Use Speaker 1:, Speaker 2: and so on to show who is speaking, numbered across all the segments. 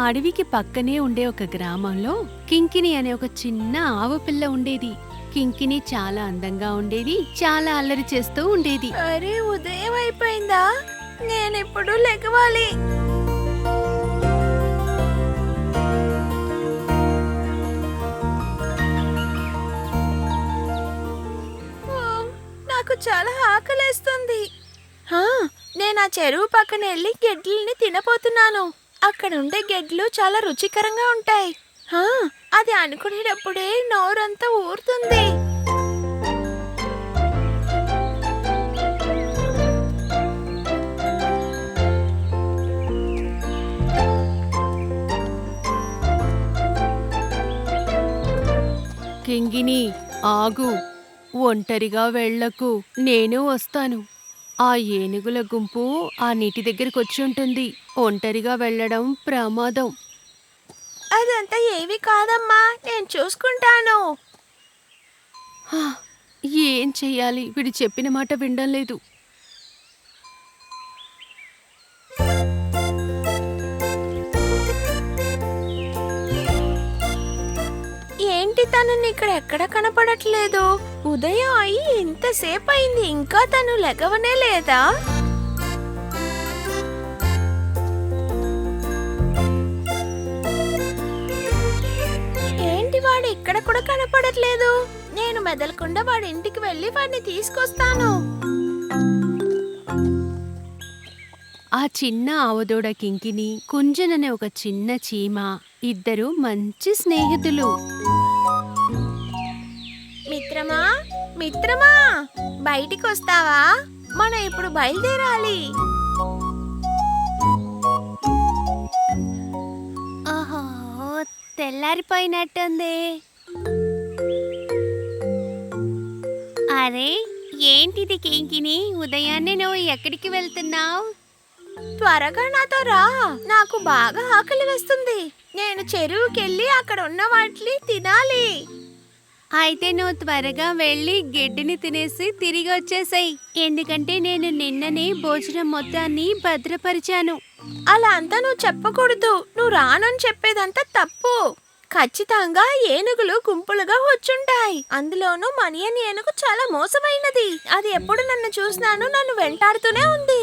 Speaker 1: అడవికి పక్కనే ఉండే ఒక గ్రామంలో కింకిని అనే ఒక చిన్న ఆవు పిల్ల ఉండేది. కింకిని చాలా అందంగా ఉండేది, చాలా అల్లరి చేస్తూ ఉండేది.
Speaker 2: అరే ఉదయం అయిపోయిందా? నేనిప్పుడు లెగవాలి. ఓ, నాకు చాలా ఆకలేస్తుంది. హా, నేను ఆ చెరువు పక్కన వెళ్ళి గెడ్లని తినపోతున్నాను. అక్కడ ఉండే గెడ్లు చాలా రుచికరంగా ఉంటాయి. హా, అది అనుకునేటప్పుడే నోరంతా ఊరుతుంది.
Speaker 1: కింగిని, ఆగు, ఒంటరిగా వెళ్ళకు, నేను వస్తాను. ఆ ఏనుగుల గుంపు ఆ నీటి దగ్గరికి వచ్చి ఉంటుంది. ఒంటరిగా వెళ్ళడం ప్రమాదం.
Speaker 2: అదంతా ఏవి కాదమ్మా, నేను చూసుకుంటాను.
Speaker 1: హా, ఏం చెయ్యాలి? వీడు చెప్పిన మాట వినడం లేదు.
Speaker 2: ఏంటి తనని ఇక్కడ ఎక్కడ కనపడట్లేదు? ఉదయం అయి ఇంతసేపు అయింది, ఇంకా తను లెగవనే లేదా? ఏంటి వాడు ఇక్కడ కూడా కనపడట్లేదు? నేను మెదలకుండా వాడి ఇంటికి వెళ్ళి వాడిని తీసుకొస్తాను.
Speaker 1: ఆ చిన్న ఆవుదూడ కింకిని, కుంజన్ అనే ఒక చిన్న చీమ, ఇద్దరు మంచి స్నేహితులు.
Speaker 2: మిత్రమా, మిత్రమా, బయటికి వస్తావా? మనం ఇప్పుడు బయలుదేరాలి.
Speaker 1: ఓహో, తెల్లారిపోయినట్టుంది. అరే, ఏంటిది కింకిని? ఉదయాన్నే నువ్వు ఎక్కడికి వెళ్తున్నావు?
Speaker 2: త్వరగా నాతో రా, నాకు బాగా ఆకలి వేస్తుంది. నేను చెరువుకెళ్ళి అక్కడ ఉన్న వాటిని తినాలి.
Speaker 1: అయితే నువ్వు త్వరగా వెళ్ళి గడ్డిని తినేసి తిరిగి వచ్చేసాయి, ఎందుకంటే నేను నిన్ననే భోజనం మొత్తాన్ని భద్రపరిచాను.
Speaker 2: అలా అంతా నువ్వు చెప్పకూడదు. నువ్వు రానని చెప్పేదంతా తప్పు. ఖచ్చితంగా ఏనుగులు గుంపులుగా వచ్చుంటాయి. అందులోనూ మనియన్ ఏనుగు చాలా మోసమైనది. అది ఎప్పుడు నన్ను చూసినాను నన్ను వెంటాడుతూనే ఉంది.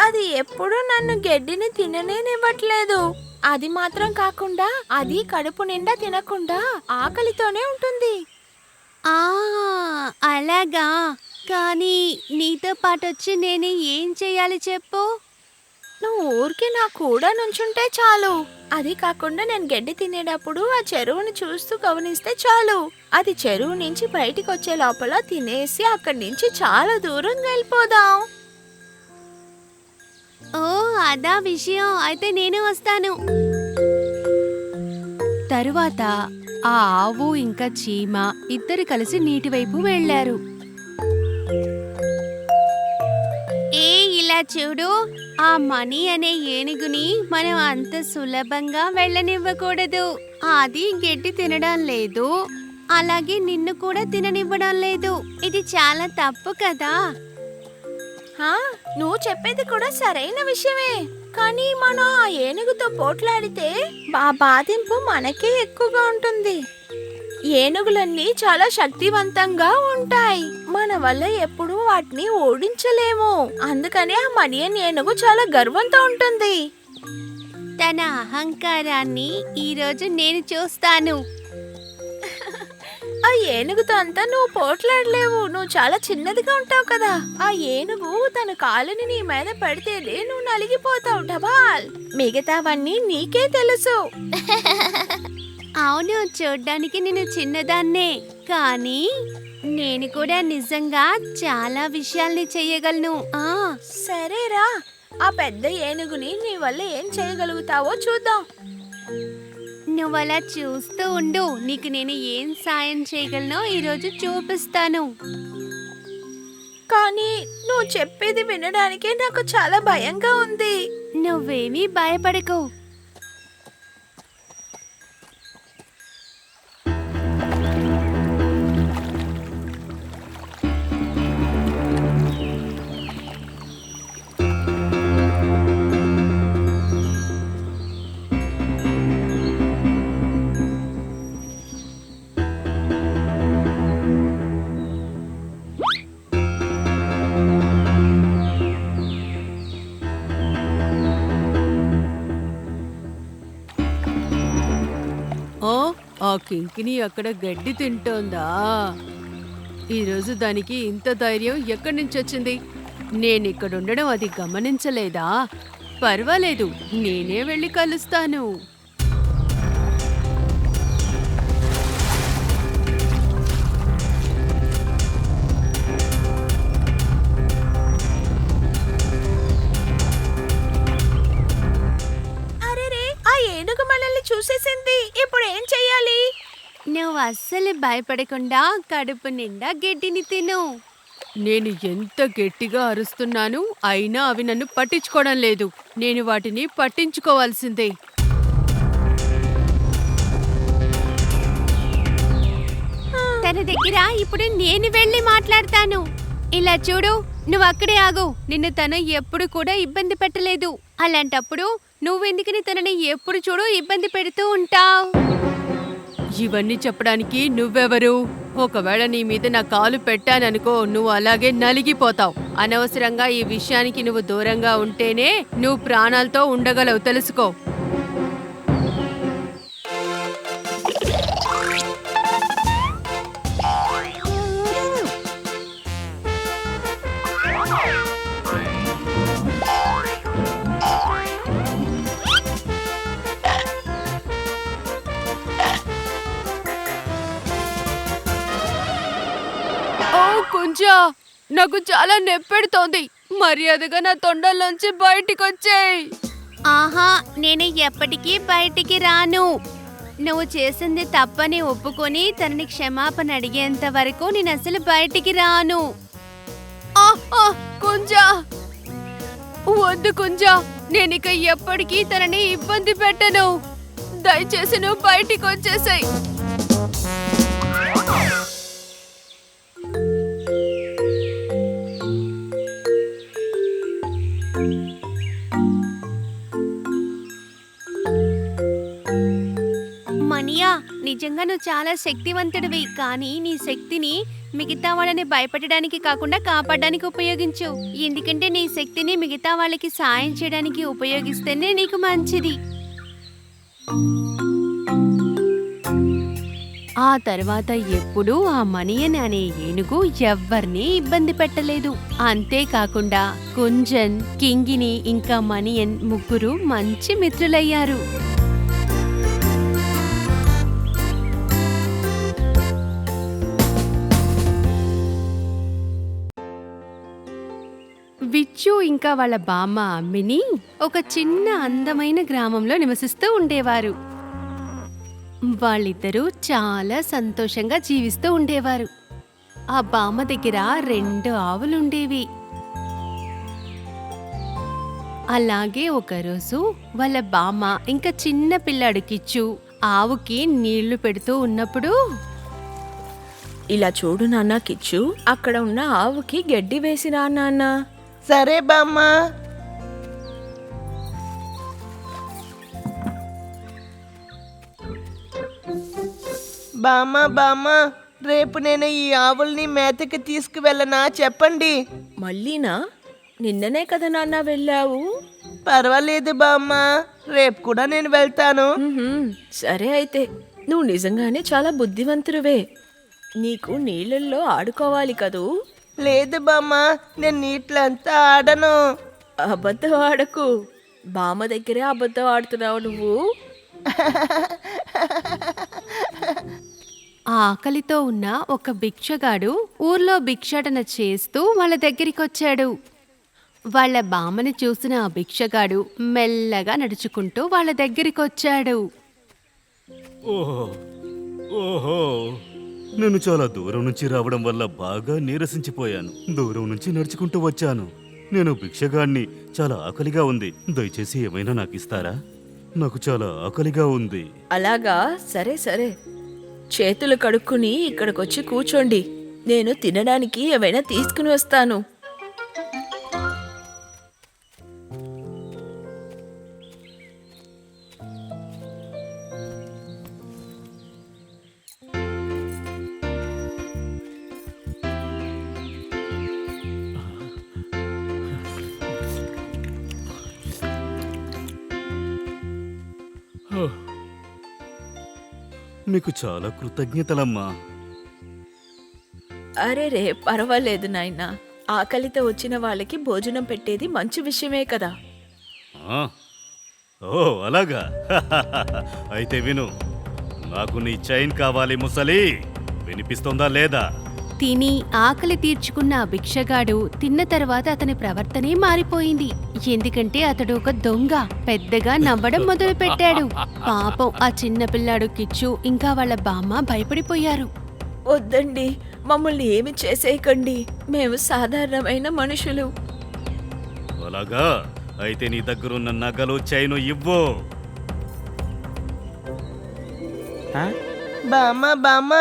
Speaker 2: అది ఎప్పుడు నన్ను గడ్డిని తిననేనివ్వట్లేదు. అది మాత్రం కాకుండా అది కడుపు నిండా తినకుండా ఆకలితోనే ఉంటుంది.
Speaker 1: ఆ, అలాగా. కానీ నీతో పాటు వచ్చి నేను ఏం చేయాలి చెప్పు?
Speaker 2: నువ్వు ఊరికే నా కూడా నుంచుంటే చాలు. అది కాకుండా నేను గడ్డి తినేటప్పుడు ఆ చెరువుని చూస్తూ గమనిస్తే చాలు. అది చెరువు నుంచి బయటికి వచ్చే లోపల తినేసి అక్కడి నుంచి చాలా దూరం వెళ్ళిపోదాం.
Speaker 1: ఓ, అదా విషయం. అయితే నేను వస్తాను. తరువాత ఆ ఆవు ఇంకా చీమ ఇద్దరు కలిసి నీటి వైపు వెళ్లారు. ఇలా చూడు, ఆ మణి అనే ఏనుగుని మనం అంత సులభంగా వెళ్ళనివ్వకూడదు. అది గడ్డి తినడం లేదు, అలాగే నిన్ను కూడా తిననివ్వడం లేదు. ఇది చాలా తప్పు కదా.
Speaker 2: హా, నువ్వు చెప్పేది కూడా సరైన విషయమే. కానీ మనం ఆ ఏనుగుతో పోట్లాడితే ఆ బాధింపు మనకే ఎక్కువగా ఉంటుంది. ఏనుగులన్నీ చాలా శక్తివంతంగా ఉంటాయి. మన వల్ల ఎప్పుడూ వాటిని ఓడించలేము. అందుకని ఆ మనియన్ ఏనుగు చాలా గర్వంతో ఉంటుంది.
Speaker 1: తన అహంకారాన్ని ఈరోజు నేను చూస్తాను.
Speaker 2: ఆ ఏనుగుతో అంతా నువ్వు పోట్లాడలేవు. నువ్వు చాలా చిన్నదిగా ఉంటావు కదా. ఆ ఏనుగు తన కాలుని నీ మీద పెడితేనే నువ్వు నలిగిపోతావు డబాల్. మిగతావన్నీ నీకే తెలుసు.
Speaker 1: అవును, చూడ్డానికి నేను చిన్నదాన్నే, కానీ నేను కూడా నిజంగా చాలా విషయాల్ని చెయ్యగలను.
Speaker 2: సరేరా, ఆ పెద్ద ఏనుగుని నీ వల్ల ఏం చేయగలుగుతావో చూద్దాం.
Speaker 1: నువ్వలా చూస్తూ ఉండు, నీకు నేను ఏం సాయం చేయగలనో ఈరోజు చూపిస్తాను.
Speaker 2: కానీ నువ్వు చెప్పేది వినడానికే నాకు చాలా భయంగా ఉంది.
Speaker 1: నువ్వేమీ భయపడకు. ఆ కింకిని అక్కడ గడ్డి తింటోందా? ఈరోజు దానికి ఇంత ధైర్యం ఎక్కడి నుంచి వచ్చింది? నేనిక్కడుండడం అది గమనించలేదా? పర్వాలేదు, నేనే వెళ్ళి కలుస్తాను.
Speaker 2: అరెరే, ఆ ఏనుగు మనల్ని చూసేసింది. ఇప్పుడు ఏం చెయ్యాలి?
Speaker 1: నువ్వు అస్సలు భయపడకుండా కడుపు నిండా గడ్డిని తిను. నేను ఎంత గట్టిగా అరుస్తున్నాను, అయినా అవి నన్ను పట్టించుకోవడం లేదు. నేను వాటిని పట్టించుకోవాల్సిందే. తన దగ్గర ఇప్పుడు నేను వెళ్ళి మాట్లాడతాను. ఇలా చూడు, నువ్వు అక్కడే ఆగు. నిన్ను తను ఎప్పుడు కూడా ఇబ్బంది పెట్టలేదు. అలాంటప్పుడు నువ్వెందుకని తనని ఎప్పుడు చూడు ఇబ్బంది పెడుతూ ఉంటావు? ఇవన్నీ చెప్పడానికి నువ్వెవరు? ఒకవేళ నీ మీద నా కాలు పెట్టాననుకో, నువ్వు అలాగే నలిగిపోతావు. అనవసరంగా ఈ విషయానికి నువ్వు దూరంగా ఉంటేనే నువ్వు ప్రాణాలతో ఉండగలవు, తెలుసుకో. ఓ కుంజా, నాకు చాలా నొప్పెడుతోంది. మర్యాదగా నా తొండల్లోంచి బయటికొచ్చేయ్. ఆహా, నేను ఎప్పటికీ బయటికి రాను. నువ్వు చేసింది తప్పని ఒప్పుకొని తనని క్షమాపణ అడిగేంత వరకు నేను అసలు బయటికి రాను. కుంజా, వద్దు కుంజా, నేనిక ఎప్పటికీ తనని ఇబ్బంది పెట్టను. దయచేసి నువ్వు బయటికి వచ్చేసాయి. మనియా, నిజంగా నువ్వు చాలా శక్తివంతుడివి. కానీ నీ శక్తిని మిగతా వాళ్ళని భయపెట్టడానికి కాకుండా కాపాడడానికి ఉపయోగించు. ఎందుకంటే నీ శక్తిని మిగతా వాళ్ళకి సాయం చేయడానికి ఉపయోగిస్తేనే నీకు మంచిది. ఆ తర్వాత ఎప్పుడూ ఆ మనియన్ అనే ఏనుగు ఎవ్వర్నీ ఇబ్బంది పెట్టలేదు. అంతేకాకుండా కుంజన్, కింగిని ఇంకా మనియన్ ముగ్గురు మంచి మిత్రులయ్యారు. విచ్చు ఇంకా వాళ్ళ బామ్మ అమ్మిని ఒక చిన్న అందమైన గ్రామంలో నివసిస్తూ ఉండేవారు. వాళ్ళిద్దరూ చాలా సంతోషంగా జీవిస్తూ ఉండేవారు. ఆ బామ్మ దగ్గర 2 ఆవులుండేవి. అలాగే ఒకరోజు వాళ్ళ బామ్మ ఇంకా చిన్న పిల్లాడు కిచ్చు ఆవుకి నీళ్లు పెడుతూ ఉన్నప్పుడు,
Speaker 2: ఇలా చూడు నాన్న కిచ్చు, అక్కడ ఉన్న ఆవుకి గడ్డి వేసిరా నాన్న.
Speaker 3: సరే బామ్మ. బామ్మ, రేపు నేను ఈ ఆవుల్ని మేతకి తీసుకువెళ్ళనా చెప్పండి.
Speaker 2: మళ్ళీనా? నిన్ననే కదా నాన్న వెళ్ళావు.
Speaker 3: పర్వాలేదు బామ్మ, రేపు కూడా నేను వెళ్తాను.
Speaker 2: సరే అయితే, నువ్వు నిజంగానే చాలా బుద్ధివంతుడివే. నీకు నీళ్ళల్లో ఆడుకోవాలి కదూ.
Speaker 3: లేదు బామ్మ, నేను నీటిలో అంతా ఆడను.
Speaker 2: అబద్ధం ఆడకు. బామ్మ దగ్గరే అబద్ధం ఆడుతున్నావు నువ్వు.
Speaker 1: ఆకలితో ఉన్న ఒక భిక్షగాడు ఊర్లో భిక్షాటన చేస్తూ వాళ్ళ దగ్గరికొచ్చాడు. వాళ్ళ బామ్మని చూసిన ఆ భిక్షగాడు మెల్లగా నడుచుకుంటూ వాళ్ళ దగ్గరికొచ్చాడు.
Speaker 4: ఓహో ఓహో, నేను చాలా దూరం నుంచి రావడం వల్ల బాగా నీరసించిపోయాను. దూరం నుంచి నడుచుకుంటూ వచ్చాను. నేను భిక్షగాడిని. చాలా ఆకలిగా ఉంది. దయచేసి ఏమైనా నాకు ఇస్తారా? నాకు చాలా ఆకలిగా ఉంది.
Speaker 2: అలాగా, సరే సరే. చేతులు కడుక్కుని ఇక్కడికొచ్చి కూర్చోండి. నేను తినడానికి ఏమైనా తీసుకుని వస్తాను.
Speaker 4: మీకు చాలా కృతజ్ఞతలమ్మా.
Speaker 2: అరే రే, పర్వాలేదు నాయనా. ఆకలితో వచ్చిన వాళ్ళకి భోజనం పెట్టేది మంచి విషయమే కదా.
Speaker 4: ఆ? ఓ అలాగా. అయితే విను, నాకు నీ చైన్ కావాలి ముసలి. వినిపిస్తుందా లేదా?
Speaker 1: తిని ఆకలి తీర్చుకున్న ఆ భిక్షగాడు తిన్న తర్వాత అతని ప్రవర్తనే మారిపోయింది. ఎందుకంటే అతడు ఒక దొంగ. పెద్దగా నవ్వడం మొదలు పెట్టాడు. పాపం ఆ చిన్న పిల్లాడు కిచ్చు ఇంకా వాళ్ళ బామ్మ భయపడిపోయారు.
Speaker 2: వద్దండి, మమ్మల్ని ఏమి చేసేయకండి. మేము సాధారణమైన మనుషులు.
Speaker 4: అలాగా, అయితే నీ దగ్గరున్న నగలు చైను ఇవ్వు.
Speaker 3: బామ్మ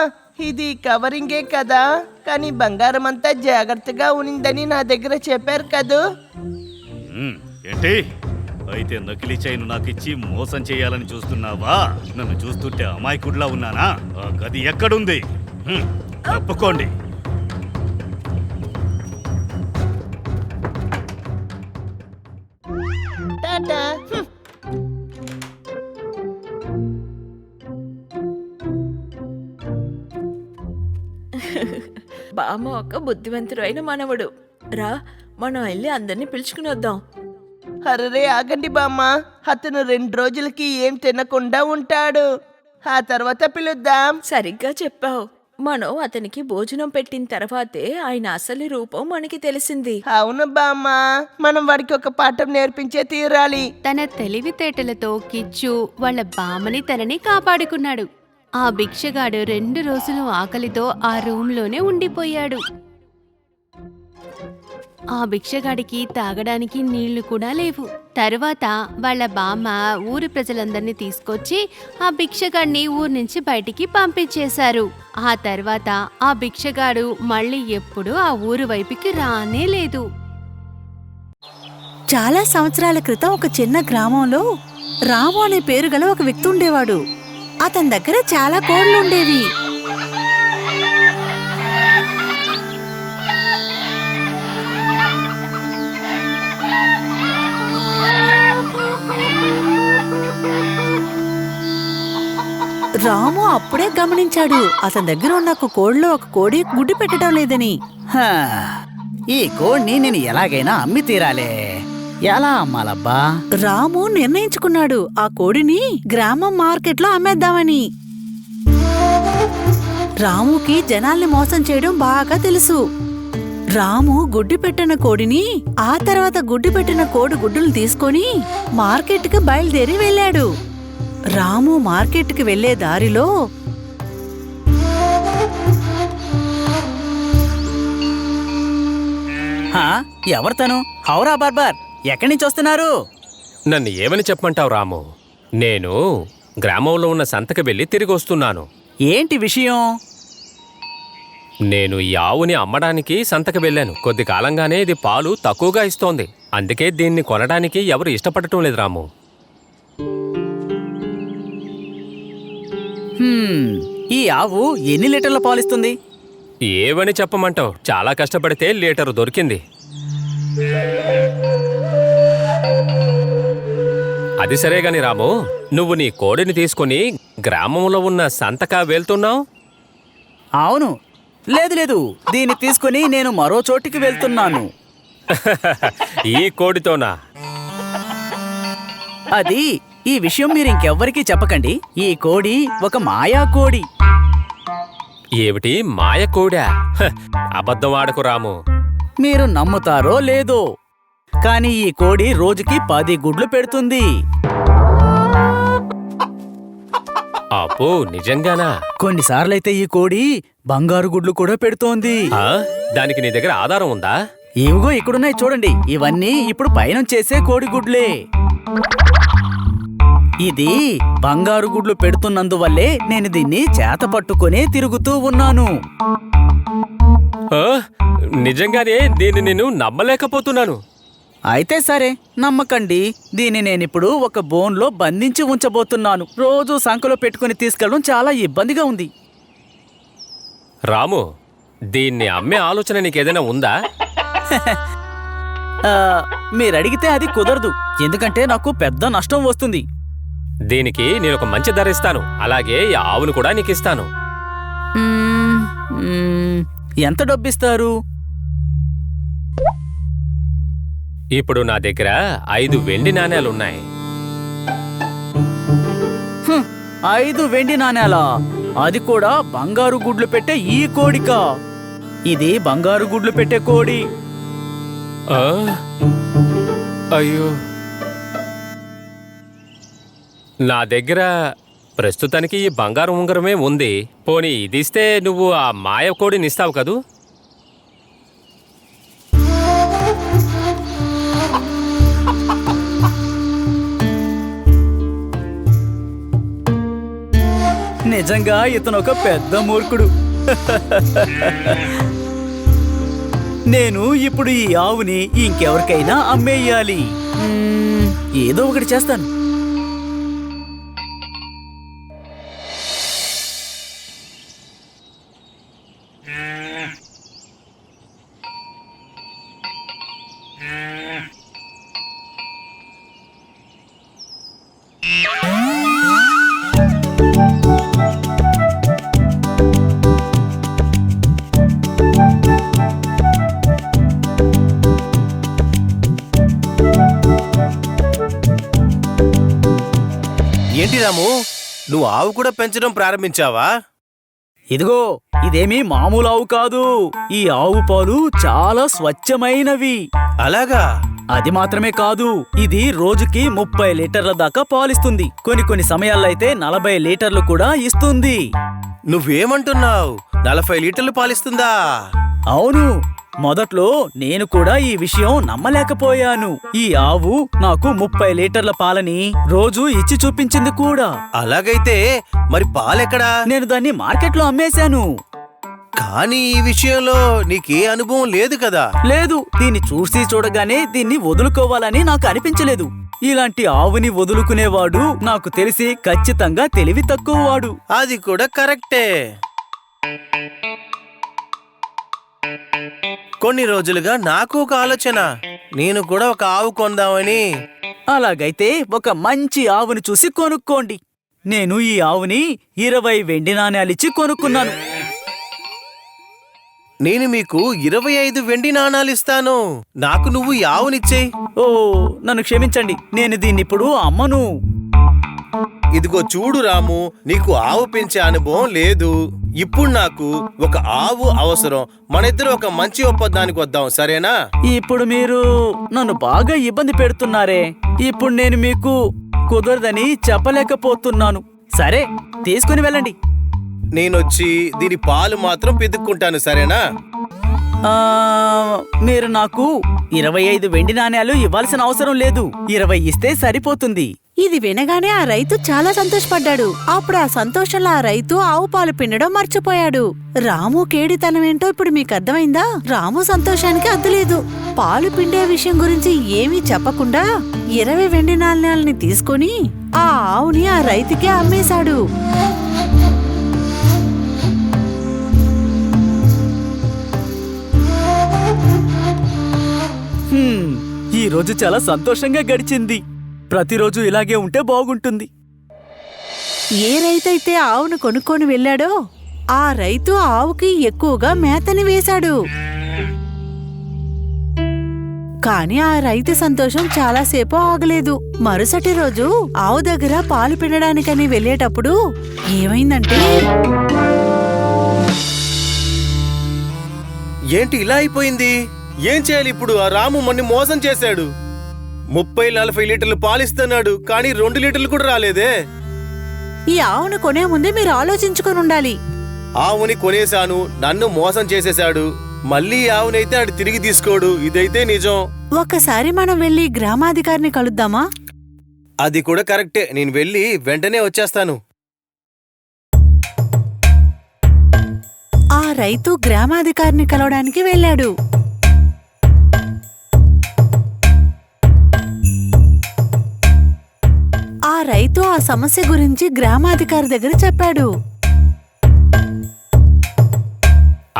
Speaker 3: ఇది కవరింగే కదా, కానీ బంగారం అంతా జాగ్రత్తగా ఉనిందని నా దగ్గర చెప్పారు కదూ.
Speaker 4: ఏంటి? అయితే నకిలీ చైను నాకిచ్చి మోసం చేయాలని చూస్తున్నావా? నన్ను చూస్తుంటే అమాయకుడిలా ఉన్నానా? ఆ గది ఎక్కడుంది? తప్పుకోండి.
Speaker 3: టాటా.
Speaker 2: బామ్మ ఒక బుద్ధివంతుడైన మనవడు. రా, మనం వెళ్ళి అందరినీ పిలుచుకుని వద్దాం.
Speaker 3: అరే ఆగండి బామ్మ, అతను 2 రోజులకి ఏం తినకుండా ఉంటాడు. ఆ తర్వాత పిలుద్దాం.
Speaker 2: సరిగ్గా చెప్పావు. మనం అతనికి భోజనం పెట్టిన తర్వాతే ఆయన అసలు రూపం మనకి తెలిసింది.
Speaker 3: అవును బామ్మ, మనం వాడికి ఒక పాఠం నేర్పించే తీరాలి.
Speaker 1: తన తెలివితేటలతో కిచ్చు వాళ్ళ బామ్మని తనని కాపాడుకున్నాడు. ఆ భిక్షగాడు 2 రోజులు ఆకలితో ఆ రూంలోనే ఉండిపోయాడు. ఆ భిక్షగాడికి తాగడానికి నీళ్లు కూడా లేవు. తరువాత వాళ్ళ బామ్మ ఊరి ప్రజలందర్నీ తీసుకొచ్చి ఆ భిక్షగాడిని ఊరి నుంచి బయటికి పంపించేశారు. ఆ తర్వాత ఆ భిక్షగాడు మళ్ళీ ఎప్పుడూ ఆ ఊరు వైపుకి రానే లేదు.
Speaker 5: చాలా సంవత్సరాల క్రితం ఒక చిన్న గ్రామంలో రాము అనే పేరు గల ఒక వ్యక్తి ఉండేవాడు. అతని దగ్గర చాలా కోళ్లుండేవి. రాము అప్పుడే గమనించాడు అతని దగ్గర ఉన్న ఒక కోడిలో ఒక కోడి గుడ్డు పెట్టడం లేదని.
Speaker 6: హా, ఈ కోడ్ని నేను ఎలాగైనా అమ్మి తీరాలే. ఎలా అమ్మాలబ్బా?
Speaker 5: రాము నిర్ణయించుకున్నాడు ఆ కోడిని గ్రామం మార్కెట్లో అమ్మేద్దామని. రాముకి జనాల్ని మోసం చేయడం బాగా తెలుసు. రాము గుడ్డు పెట్టిన కోడిని, ఆ తర్వాత గుడ్డు పెట్టిన కోడి గుడ్డులు తీసుకొని మార్కెట్కి బయలుదేరి వెళ్ళాడు. రాము మార్కెట్కి వెళ్లే దారిలో
Speaker 6: హా, ఎవరు తను? హౌరా బార్బర్, ఎక్కడి నుంచి వస్తున్నారు?
Speaker 7: నన్ను ఏమని చెప్పమంటావు రాము? నేను గ్రామంలో ఉన్న సంతకి వెళ్ళి తిరిగి వస్తున్నాను.
Speaker 6: ఏంటి విషయం?
Speaker 7: నేను ఈ ఆవుని అమ్మడానికి సంతకి వెళ్ళాను. కొద్ది కాలంగానే ఇది పాలు తక్కువగా ఇస్తోంది. అందుకే దీన్ని కొనడానికి ఎవరు ఇష్టపడటం లేదు రాము.
Speaker 6: ఈ ఆవు ఎన్ని లీటర్ల పాలిస్తుంది?
Speaker 7: ఏవని చెప్పమంటావు? చాలా కష్టపడితే లీటరు దొరికింది. అది సరేగాని రాము, నువ్వు నీ కోడిని తీసుకుని గ్రామంలో ఉన్న సంతకా వెళ్తున్నావు?
Speaker 6: అవును. లేదు, దీన్ని తీసుకుని నేను మరో చోటికి వెళ్తున్నాను.
Speaker 7: ఈ కోడితోనా?
Speaker 6: అది ఈ విషయం మీరు ఇంకెవ్వరికీ చెప్పకండి. ఈ కోడి ఒక మాయా కోడి.
Speaker 7: ఏమిటి మాయ కోడా? అబద్ధం ఆడకు రాము.
Speaker 6: మీరు నమ్ముతారో లేదో, కానీ ఈ కోడి రోజుకి 10 గుడ్లు పెడుతుంది.
Speaker 7: అబ్బో, నిజంగానా?
Speaker 6: కొన్నిసార్లైతే ఈ కోడి బంగారు గుడ్లు కూడా పెడుతోంది.
Speaker 7: ఆ? దానికి నీ దగ్గర ఆధారం ఉందా?
Speaker 6: ఇవిగో ఇక్కడున్నాయి చూడండి. ఇవన్నీ ఇప్పుడు పయనం చేసే కోడి గుడ్లే. ఇది బంగారు గుడ్లు పెడుతున్నందువల్లే నేను దీన్ని చేత పట్టుకునే తిరుగుతూ ఉన్నాను.
Speaker 7: ఆ? నిజంగానే దీన్ని నేను నమ్మలేకపోతున్నాను.
Speaker 6: అయితే సరే, నమ్మకండి. దీన్ని నేనిప్పుడు ఒక బోన్లో బంధించి ఉంచబోతున్నాను. రోజు సంకలో పెట్టుకుని తీసుకెళ్ళడం చాలా ఇబ్బందిగా ఉంది.
Speaker 7: రాము, దీన్ని అమ్మే ఆలోచన నీకేదైనా ఉందా?
Speaker 6: మీరడిగితే అది కుదరదు, ఎందుకంటే నాకు పెద్ద నష్టం వస్తుంది.
Speaker 7: దీనికి నేను ఒక మంచి ధర ఇస్తాను. అలాగే ఈ ఆవును కూడా నీకు ఇస్తాను.
Speaker 6: మ్మ్, మ్మ్, ఎంత డబ్బిస్తారు?
Speaker 7: ఇప్పుడు నా దగ్గర 5 వెండి నాణేలున్నాయి.
Speaker 6: 5 వెండి నాణేలా? అది కూడా బంగారు గుడ్లు పెట్టే ఈ కోడికా? ఇది బంగారు గుడ్లు పెట్టే కోడి.
Speaker 7: ఆ? అయ్యో, నా దగ్గర ప్రస్తుతానికి ఈ బంగారం ఉంగరమే ఉంది. పోనీ ఇది ఇస్తే నువ్వు ఆ మాయ కోడిని ఇస్తావు కదూ?
Speaker 6: నిజంగా ఇతను ఒక పెద్ద మూర్ఖుడు. నేను ఇప్పుడు ఈ ఆవుని ఇంకెవరికైనా అమ్మేయాలి. ఏదో ఒకటి చేస్తాను.
Speaker 8: ఏంటి రాము, నువ్వు ఆవు కూడా పెంచడం ప్రారంభించావా?
Speaker 6: ఇదిగో, ఇదేమీ మామూలు ఆవు కాదు. ఈ ఆవు పాలు చాలా స్వచ్ఛమైనవి.
Speaker 8: అలాగా?
Speaker 6: అది మాత్రమే కాదు, ఇది రోజుకి 30 లీటర్ల దాకా పాలిస్తుంది. కొన్ని సమయాల్లో అయితే 40 లీటర్లు కూడా ఇస్తుంది.
Speaker 8: నువ్వేమంటున్నావు? 40 లీటర్లు పాలిస్తుందా?
Speaker 6: అవును, మొదట్లో నేను కూడా ఈ విషయం నమ్మలేకపోయాను. ఈ ఆవు నాకు 30 లీటర్ల పాలని రోజు ఇచ్చి చూపించింది కూడా.
Speaker 8: అలాగైతే మరి పాలెక్కడా?
Speaker 6: నేను దాన్ని మార్కెట్లో అమ్మేశాను.
Speaker 8: కానీ ఈ విషయంలో నీకే అనుభవం లేదు కదా?
Speaker 6: లేదు, దీన్ని చూసి చూడగానే దీన్ని వదులుకోవాలని నాకు అనిపించలేదు. ఇలాంటి ఆవుని వదులుకునేవాడు నాకు తెలిసి ఖచ్చితంగా తెలివి తక్కువవాడు.
Speaker 8: అది కూడా కరెక్టే. కొన్ని రోజులుగా నాకు ఒక ఆలోచన. నేను కూడా ఒక ఆవు కొందామని.
Speaker 6: అలాగైతే ఒక మంచి ఆవుని చూసి కొనుక్కోండి. నేను ఈ ఆవుని 20 వెండి నాణేలిచ్చి కొనుక్కున్నాను.
Speaker 8: నేను మీకు 25 వెండి నాణాలిస్తాను. నాకు నువ్వు ఈ ఆవునిచ్చేయ్.
Speaker 6: ఓ, నన్ను క్షమించండి, నేను దీన్నిప్పుడు అమ్మను.
Speaker 8: ఇదిగో చూడు రాము, నీకు ఆవు పెంచే అనుభవం లేదు. ఇప్పుడు నాకు ఒక ఆవు అవసరం. మనిద్దరం ఒక మంచి ఒప్పందానికి వద్దాం, సరేనా?
Speaker 6: ఇప్పుడు మీరు నన్ను బాగా ఇబ్బంది పెడుతున్నారే. ఇప్పుడు నేను మీకు కుదరదని చెప్పలేకపోతున్నాను. సరే, తీసుకుని వెళ్ళండి.
Speaker 8: నేనొచ్చి దీని పాలు మాత్రం పితుక్కుంటాను, సరేనా?
Speaker 6: ఆ, మీరు నాకు 25 వెండి నాణేలు ఇవ్వాల్సిన అవసరం లేదు. 20 ఇస్తే సరిపోతుంది.
Speaker 5: ఇది వినగానే ఆ రైతు చాలా సంతోషపడ్డాడు. అప్పుడు ఆ సంతోషంలో ఆ రైతు ఆవు పాలు పిండడం మర్చిపోయాడు. రాము కేడితనమేంటో ఇప్పుడు మీకు అర్థమైందా? రాము సంతోషానికి అద్దులేదు. పాలు పిండే విషయం గురించి ఏమీ చెప్పకుండా 20 వెండి నాణేలని తీసుకుని ఆ ఆవుని ఆ రైతుకే అమ్మేశాడు.
Speaker 6: ఈ రోజు చాలా సంతోషంగా గడిచింది. ప్రతిరోజు ఇలాగే ఉంటే బాగుంటుంది.
Speaker 5: ఏ రైతైతే ఆవును కొనుక్కొని వెళ్ళాడో ఆ రైతు ఆవుకి ఎక్కువగా మేతని వేశాడు. కాని ఆ రైతు సంతోషం చాలాసేపు ఆగలేదు. మరుసటి రోజు ఆవు దగ్గర పాలు పిండడానికని వెళ్ళేటప్పుడు ఏమైందంటే,
Speaker 8: ఏంటి ఇలా అయిపోయింది? ఏం చేయాలి ఇప్పుడు? ఆ రాము మొన్న మోసం చేశాడు. 30-40 లీటర్లు పాలిస్తున్నాడు, కానీ 2 లీటర్లు కూడా రాలేదే.
Speaker 5: ఈ ఆవును కొనే ముందే మీరు ఆలోచించుకొని ఉండాలి.
Speaker 8: ఆవుని కొనేశాను, నన్ను మోసం చేసేశాడు. మళ్ళీ ఆవునైతే ఆడు తిరిగి తీసుకోడు. ఇదైతే నిజం.
Speaker 5: ఒకసారి మనం వెళ్లి గ్రామాధికారిని కలుద్దామా?
Speaker 8: అది కూడా కరెక్టే. నేను వెళ్ళి వెంటనే వచ్చేస్తాను.
Speaker 5: ఆ రైతు గ్రామాధికారిని కలవడానికి వెళ్ళాడు. ఆ రైతు ఆ సమస్య గురించి గ్రామాధికారి దగ్గర చెప్పాడు.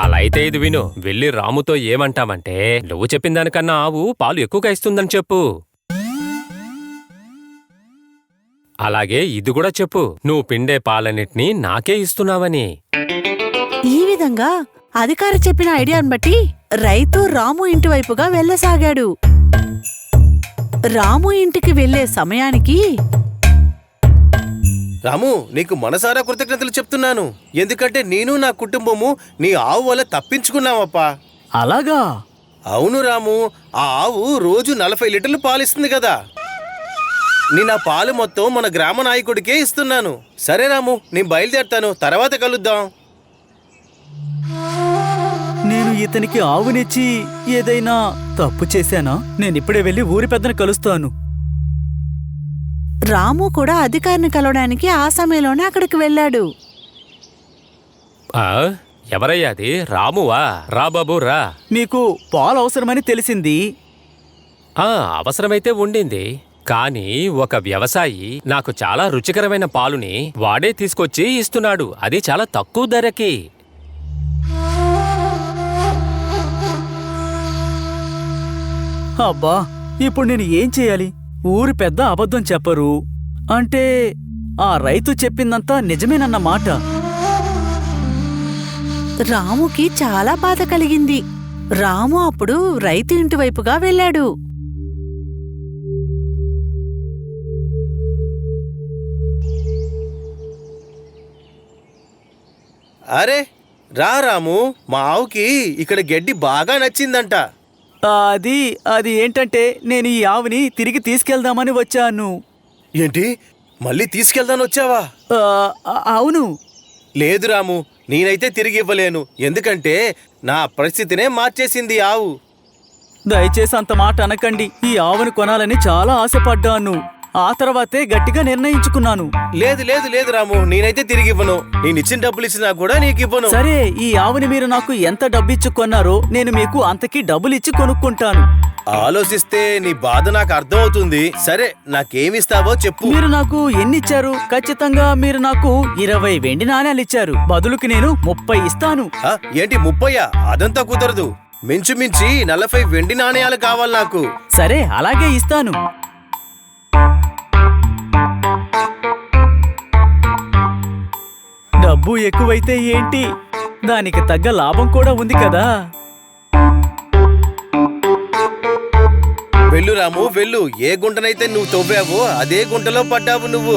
Speaker 7: అలా అయితే ఇది విను. వెళ్ళి రాముతో ఏమంటామంటే, నువ్వు చెప్పిన దానికన్నా ఆవు పాలు ఎక్కువగా ఇస్తుందని చెప్పు. అలాగే ఇది కూడా చెప్పు, నువ్వు పిండే పాలన్నిటినీ నాకే ఇస్తున్నావని.
Speaker 5: ఈ విధంగా అధికారి చెప్పిన ఐడియాను బట్టి రైతు రాము ఇంటి వైపుగా వెళ్ళసాగాడు. రాము ఇంటికి వెళ్లే సమయానికి
Speaker 8: రాము, నీకు మనసారా కృతజ్ఞతలు చెప్తున్నాను. ఎందుకంటే నేను నా కుటుంబము నీ ఆవు వల్ల తప్పించుకున్నామప్పా.
Speaker 6: అలాగా?
Speaker 8: అవును రాము, ఆ ఆవు రోజు 40 లీటర్లు పాలిస్తుంది కదా. నేను ఆ పాలు మొత్తం మన గ్రామ నాయకుడికే ఇస్తున్నాను. సరే రాము, నేను బయలుదేరుతాను, తర్వాత కలుద్దాం.
Speaker 6: నేను ఇతనికి ఆవునిచ్చి ఏదైనా తప్పు చేశానా? నేనిప్పుడే వెళ్ళి ఊరి పెద్దను కలుస్తాను.
Speaker 5: రాము కూడా అధికారిని కలవడానికి ఆ సమయంలోనే అక్కడికి వెళ్ళాడు.
Speaker 7: ఆ, ఎవరయ్యా అది? రామువా? రా బాబు రా.
Speaker 6: మీకు పాలు అవసరమని తెలిసింది.
Speaker 7: అవసరమైతే ఉండింది, కానీ ఒక వ్యవసాయి నాకు చాలా రుచికరమైన పాలుని వాడే తీసుకొచ్చి ఇస్తున్నాడు, అది చాలా తక్కువ ధరకి.
Speaker 6: అబ్బా, ఇప్పుడు నేను ఏం చేయాలి? ఊరి పెద్ద అబద్ధం చెప్పరు అంటే ఆ రైతు చెప్పిందంతా నిజమేనన్న మాట.
Speaker 5: రాముకి చాలా బాధ కలిగింది. రాము అప్పుడు రైతు ఇంటి వైపుగా వెళ్ళాడు.
Speaker 8: అరే రా రాము, మా ఆవుకి ఇక్కడ గడ్డి బాగా నచ్చిందంట.
Speaker 6: అది ఏంటంటే నేను ఈ ఆవుని తిరిగి తీసుకెళ్దామని వచ్చాను.
Speaker 8: ఏంటి, మళ్ళీ తీసుకెళ్దాను వచ్చావా?
Speaker 6: అవును.
Speaker 8: లేదు రాము, నేనైతే తిరిగి ఇవ్వలేను. ఎందుకంటే నా పరిస్థితినే మార్చేసింది ఆవు.
Speaker 6: దయచేసి అంత మాట అనకండి. ఈ ఆవుని కొనాలని చాలా ఆశపడ్డాను. ఆ తర్వాతే గట్టిగా నిర్ణయించుకున్నాను.
Speaker 8: లేదు లేదు లేదు రాము, నేనైతే తిరిగి ఇవ్వను. నేను ఇచ్చిన డబ్బులు ఇచ్చినా కూడా నీకు ఇవ్వను.
Speaker 6: సరే, ఈ ఆవుని మీరు నాకు ఎంత డబ్బిచ్చి కొన్నారో నేను మీకు అంతకి డబ్బులిచ్చి కొనుక్కుంటాను.
Speaker 8: ఆలోచిస్తే నీ బాధ నాకు అర్థం అవుతుంది. సరే, నాకేమిస్తావో చెప్పు.
Speaker 6: మీరు నాకు ఎన్నిచ్చారు? ఖచ్చితంగా మీరు నాకు 20 వెండి నాణేలు ఇచ్చారు. బదులుకి నేను 30 ఇస్తాను.
Speaker 8: ఏంటి 30? అదంతా కుదరదు. మించుమించి 40 వెండి నాణేయాలు కావాలి నాకు.
Speaker 6: సరే, అలాగే ఇస్తాను. డబ్బు ఎక్కువైతే ఏంటి, దానికి తగ్గ లాభం కూడా ఉంది కదా.
Speaker 8: వెళ్ళు రాము, వెళ్ళు. ఏ గుంటనైతే నువ్వు తవ్వావో అదే గుంటలో పడ్డావు నువ్వు.